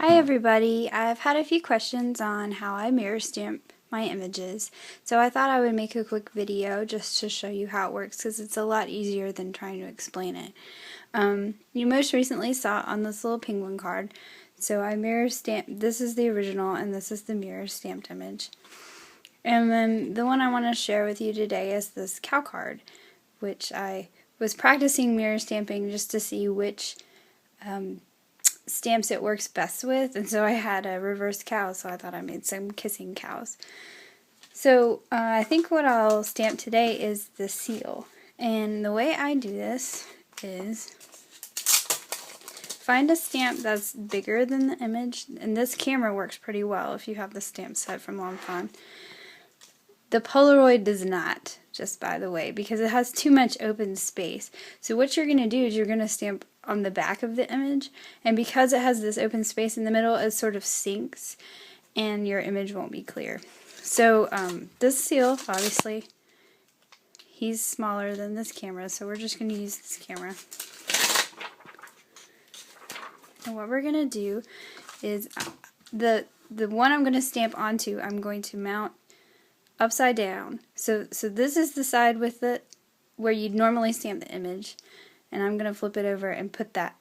Hi everybody, I've had a few questions on how I mirror stamp my images, so I thought I would make a quick video just to show you how it works because it's a lot easier than trying to explain it. You most recently saw it on this little penguin card, so I mirror stamp, this is the original and this is the mirror stamped image. And then the one I want to share with you today is this cow card, which I was practicing mirror stamping just to see which stamps it works best with, and so I had a reverse cow, so I thought I made some kissing cows. So I think what I'll stamp today is the seal, and the way I do this is find a stamp that's bigger than the image, and this camera works pretty well if you have the stamp set from Lawn-Fawn. The Polaroid does not, just by the way, because it has too much open space. So what you're going to do is you're going to stamp on the back of the image, and because it has this open space in the middle, it sort of sinks and your image won't be clear. So this seal, obviously, he's smaller than this camera, so we're just going to use this camera. And what we're going to do is the one I'm going to stamp onto, I'm going to mount upside down. So this is the side with it where you'd normally stamp the image, and I'm going to flip it over and put that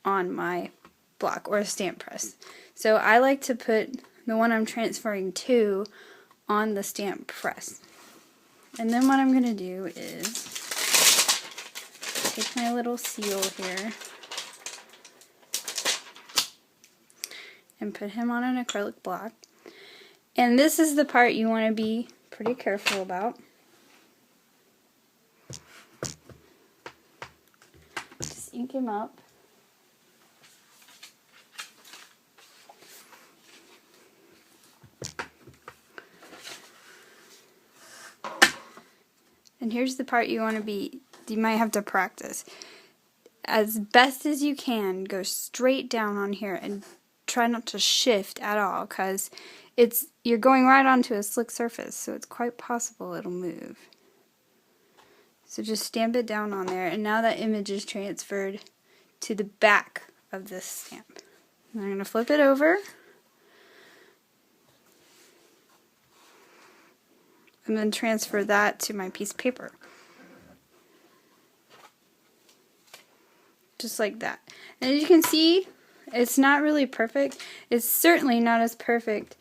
on my block or a stamp press. So I like to put the one I'm transferring to on the stamp press. And then what I'm going to do is take my little seal here and put him on an acrylic block. And this is the part you want to be pretty careful about. Just ink him up. And here's the part you want to be, you might have to practice. As best as you can, go straight down on here and try not to shift at all, because you're going right onto a slick surface, so it's quite possible it'll move. So just stamp it down on there, and now that image is transferred to the back of this stamp. And I'm going to flip it over. And then transfer that to my piece of paper. Just like that. And as you can see, it's not really perfect. It's certainly not as perfect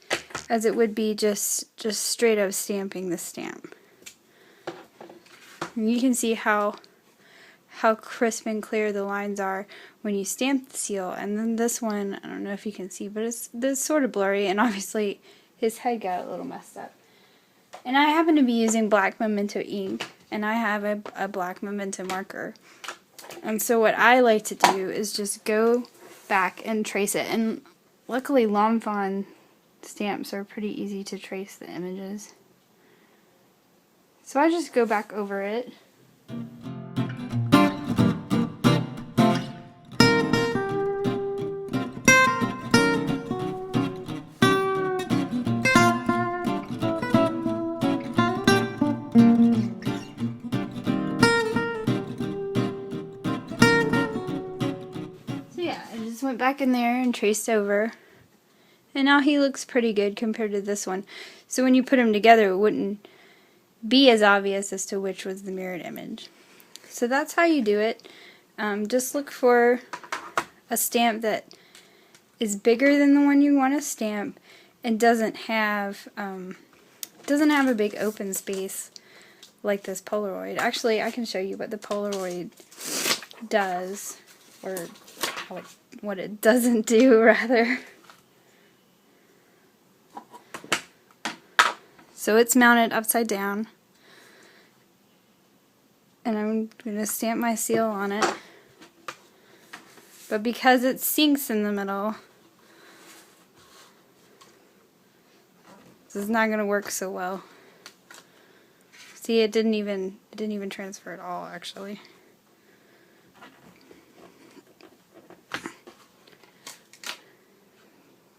as it would be just straight up stamping the stamp. And you can see how crisp and clear the lines are when you stamp the seal. And then this one, I don't know if you can see, but it's sort of blurry, and obviously his head got a little messed up. And I happen to be using black Memento ink, and I have a black Memento marker. And so what I like to do is just go back and trace it. And luckily Lawn-Fawn stamps are pretty easy to trace the images. So I just go back over it. So yeah, I just went back in there and traced over. And now he looks pretty good compared to this one. So when you put them together, it wouldn't be as obvious as to which was the mirrored image. So that's how you do it. Just look for a stamp that is bigger than the one you want to stamp and doesn't have a big open space like this Polaroid. Actually, I can show you what the Polaroid does, or what it doesn't do, rather. So it's mounted upside down, and I'm going to stamp my seal on it. But because it sinks in the middle, this is not going to work so well. See, it didn't even transfer at all, actually.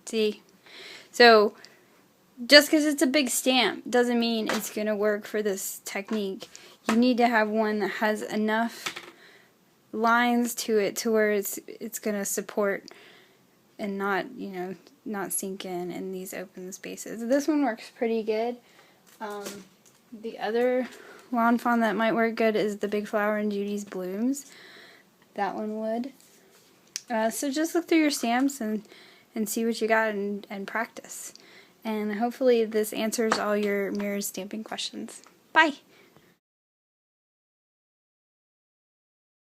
See? So just because it's a big stamp doesn't mean it's going to work for this technique. You need to have one that has enough lines to it to where it's going to support and not, you know, not sink in these open spaces. This one works pretty good. The other lawn fawn that might work good is the Big Flower and Judy's Blooms. That one would. So just look through your stamps and see what you got and practice. And hopefully this answers all your mirror stamping questions. Bye!